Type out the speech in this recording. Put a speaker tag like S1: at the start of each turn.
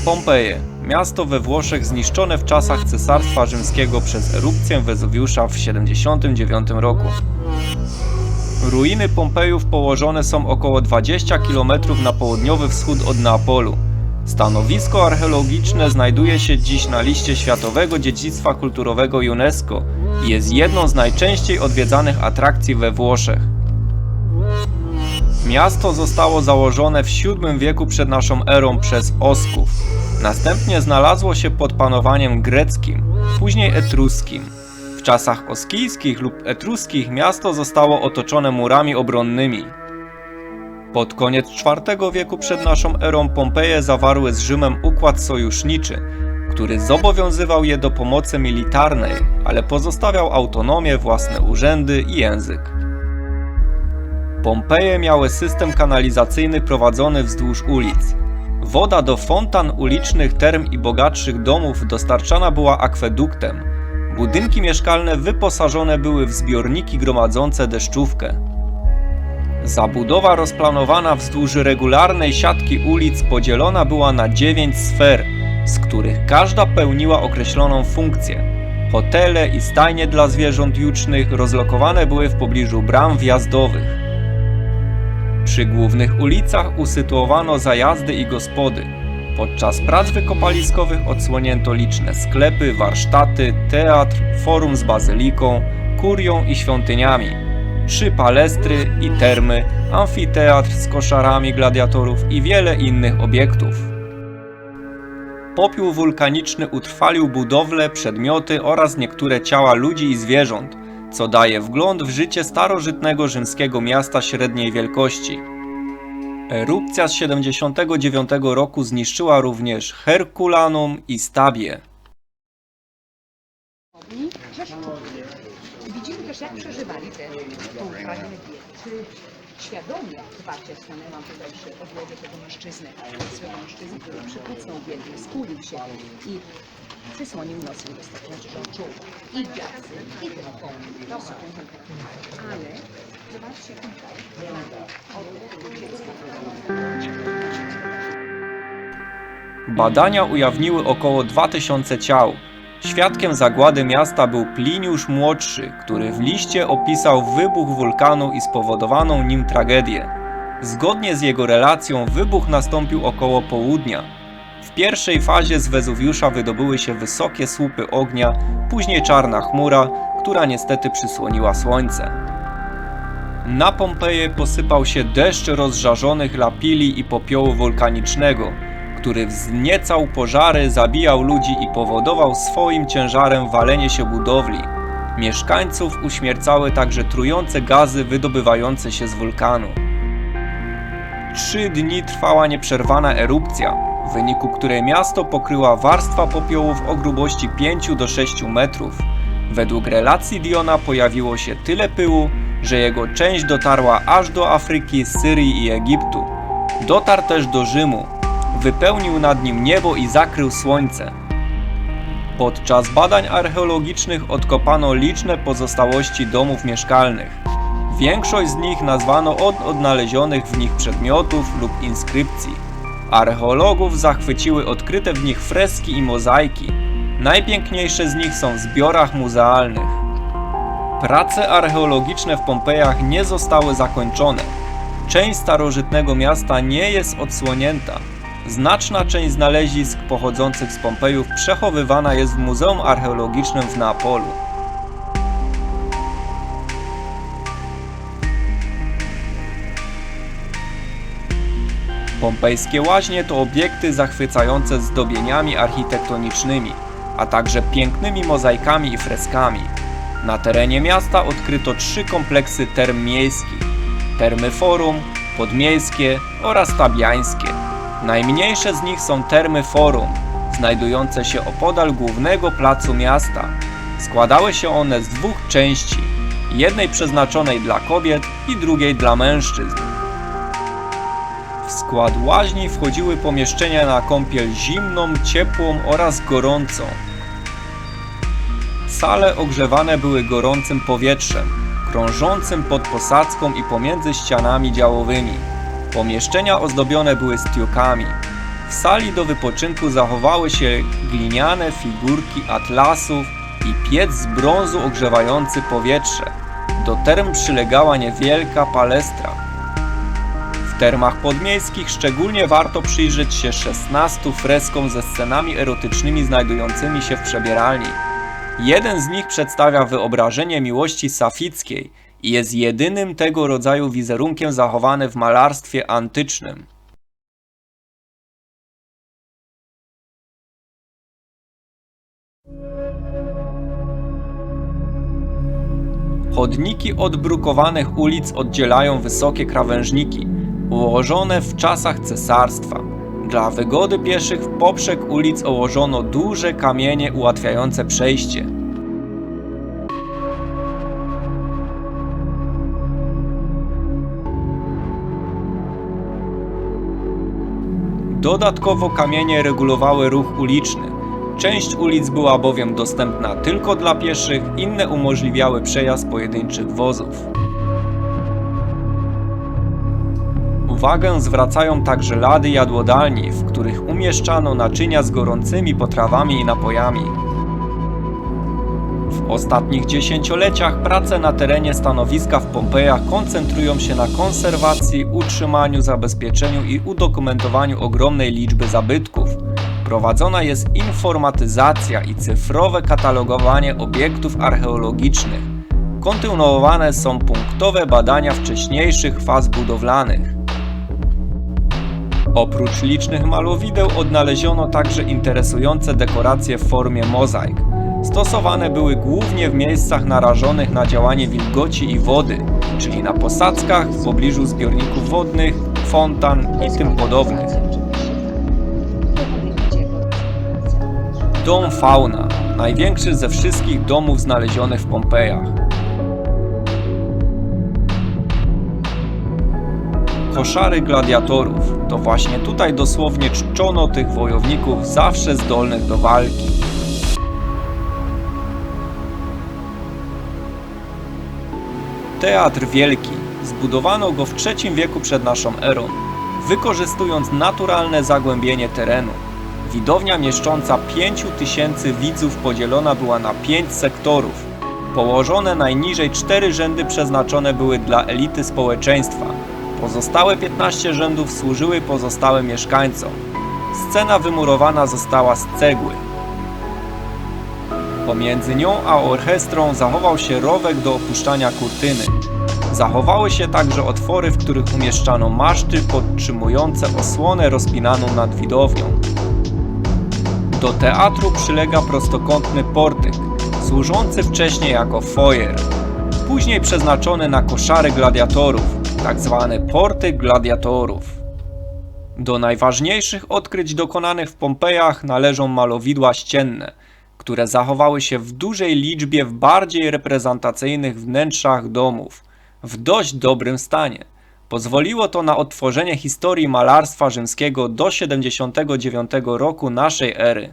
S1: Pompeje. Miasto we Włoszech zniszczone w czasach Cesarstwa Rzymskiego przez erupcję Wezuwiusza w 79 roku. Ruiny Pompejów położone są około 20 km na południowy wschód od Neapolu. Stanowisko archeologiczne znajduje się dziś na liście Światowego Dziedzictwa Kulturowego UNESCO i jest jedną z najczęściej odwiedzanych atrakcji we Włoszech. Miasto zostało założone w VII wieku przed naszą erą przez Osków. Następnie znalazło się pod panowaniem greckim, później etruskim. W czasach oskijskich lub etruskich miasto zostało otoczone murami obronnymi. Pod koniec IV wieku przed naszą erą Pompeje zawarły z Rzymem układ sojuszniczy, który zobowiązywał je do pomocy militarnej, ale pozostawiał autonomię, własne urzędy i język. Pompeje miały system kanalizacyjny prowadzony wzdłuż ulic. Woda do fontan ulicznych, term i bogatszych domów dostarczana była akweduktem. Budynki mieszkalne wyposażone były w zbiorniki gromadzące deszczówkę. Zabudowa rozplanowana wzdłuż regularnej siatki ulic podzielona była na 9 sfer, z których każda pełniła określoną funkcję. Hotele i stajnie dla zwierząt jucznych rozlokowane były w pobliżu bram wjazdowych. Przy głównych ulicach usytuowano zajazdy i gospody. Podczas prac wykopaliskowych odsłonięto liczne sklepy, warsztaty, teatr, forum z bazyliką, kurią i świątyniami, 3 palestry i termy, amfiteatr z koszarami gladiatorów i wiele innych obiektów. Popiół wulkaniczny utrwalił budowle, przedmioty oraz niektóre ciała ludzi i zwierząt, co daje wgląd w życie starożytnego rzymskiego miasta średniej wielkości. Erupcja z 79 roku zniszczyła również Herculanum i Stabię.
S2: Widzimy też, jak przeżywali tę tragedię. Czy świadomie, zobaczcie, stanęłam tutaj przy odlewie tego mężczyzny, który przykucnął wielkie, skulił się i przysłonił nosem do znaczy, że on czuł i wiatry, i ten losy. Ale zobaczcie tutaj, oddech dziecka.
S1: Badania ujawniły około 2000 ciał. Świadkiem zagłady miasta był Pliniusz Młodszy, który w liście opisał wybuch wulkanu i spowodowaną nim tragedię. Zgodnie z jego relacją wybuch nastąpił około południa. W pierwszej fazie z Wezuwiusza wydobyły się wysokie słupy ognia, później czarna chmura, która niestety przysłoniła słońce. Na Pompeje posypał się deszcz rozżarzonych lapili i popiołu wulkanicznego, który wzniecał pożary, zabijał ludzi i powodował swoim ciężarem walenie się budowli. Mieszkańców uśmiercały także trujące gazy wydobywające się z wulkanu. 3 dni trwała nieprzerwana erupcja, w wyniku której miasto pokryła warstwa popiołów o grubości 5 do 6 metrów. Według relacji Diona pojawiło się tyle pyłu, że jego część dotarła aż do Afryki, Syrii i Egiptu. Dotarł też do Rzymu. Wypełnił nad nim niebo i zakrył słońce. Podczas badań archeologicznych odkopano liczne pozostałości domów mieszkalnych. Większość z nich nazwano od odnalezionych w nich przedmiotów lub inskrypcji. Archeologów zachwyciły odkryte w nich freski i mozaiki. Najpiękniejsze z nich są w zbiorach muzealnych. Prace archeologiczne w Pompejach nie zostały zakończone. Część starożytnego miasta nie jest odsłonięta. Znaczna część znalezisk pochodzących z Pompejów przechowywana jest w Muzeum Archeologicznym w Neapolu. Pompejskie łaźnie to obiekty zachwycające zdobieniami architektonicznymi, a także pięknymi mozaikami i freskami. Na terenie miasta odkryto 3 kompleksy term miejskich: Termy Forum, Podmiejskie oraz Tabiańskie. Najmniejsze z nich są Termy Forum, znajdujące się opodal głównego placu miasta. Składały się one z 2 części, jednej przeznaczonej dla kobiet i drugiej dla mężczyzn. W skład łaźni wchodziły pomieszczenia na kąpiel zimną, ciepłą oraz gorącą. Sale ogrzewane były gorącym powietrzem, krążącym pod posadzką i pomiędzy ścianami działowymi. Pomieszczenia ozdobione były stiukami. W sali do wypoczynku zachowały się gliniane figurki atlasów i piec z brązu ogrzewający powietrze. Do term przylegała niewielka palestra. W termach podmiejskich szczególnie warto przyjrzeć się 16 freskom ze scenami erotycznymi znajdującymi się w przebieralni. Jeden z nich przedstawia wyobrażenie miłości safickiej i jest jedynym tego rodzaju wizerunkiem zachowanym w malarstwie antycznym. Chodniki od brukowanych ulic oddzielają wysokie krawężniki, ułożone w czasach cesarstwa. Dla wygody pieszych w poprzek ulic ułożono duże kamienie ułatwiające przejście. Dodatkowo kamienie regulowały ruch uliczny. Część ulic była bowiem dostępna tylko dla pieszych, inne umożliwiały przejazd pojedynczych wozów. Uwagę zwracają także lady jadłodalni, w których umieszczano naczynia z gorącymi potrawami i napojami. W ostatnich dziesięcioleciach prace na terenie stanowiska w Pompejach koncentrują się na konserwacji, utrzymaniu, zabezpieczeniu i udokumentowaniu ogromnej liczby zabytków. Prowadzona jest informatyzacja i cyfrowe katalogowanie obiektów archeologicznych. Kontynuowane są punktowe badania wcześniejszych faz budowlanych. Oprócz licznych malowideł odnaleziono także interesujące dekoracje w formie mozaik. Stosowane były głównie w miejscach narażonych na działanie wilgoci i wody, czyli na posadzkach, w pobliżu zbiorników wodnych, fontan i tym podobnych. Dom Fauna, największy ze wszystkich domów znalezionych w Pompejach. Koszary gladiatorów. To właśnie tutaj dosłownie czczono tych wojowników zawsze zdolnych do walki. Teatr Wielki. Zbudowano go w III wieku przed naszą erą, wykorzystując naturalne zagłębienie terenu. Widownia mieszcząca 5000 widzów podzielona była na 5 sektorów. Położone najniżej 4 rzędy przeznaczone były dla elity społeczeństwa. Pozostałe 15 rzędów służyły pozostałym mieszkańcom. Scena wymurowana została z cegły. Pomiędzy nią a orchestrą zachował się rowek do opuszczania kurtyny. Zachowały się także otwory, w których umieszczano maszty podtrzymujące osłonę rozpinaną nad widownią. Do teatru przylega prostokątny portyk, służący wcześniej jako foyer, później przeznaczony na koszary gladiatorów, tzw. portyk gladiatorów. Do najważniejszych odkryć dokonanych w Pompejach należą malowidła ścienne, które zachowały się w dużej liczbie w bardziej reprezentacyjnych wnętrzach domów, w dość dobrym stanie. Pozwoliło to na odtworzenie historii malarstwa rzymskiego do 79 roku naszej ery.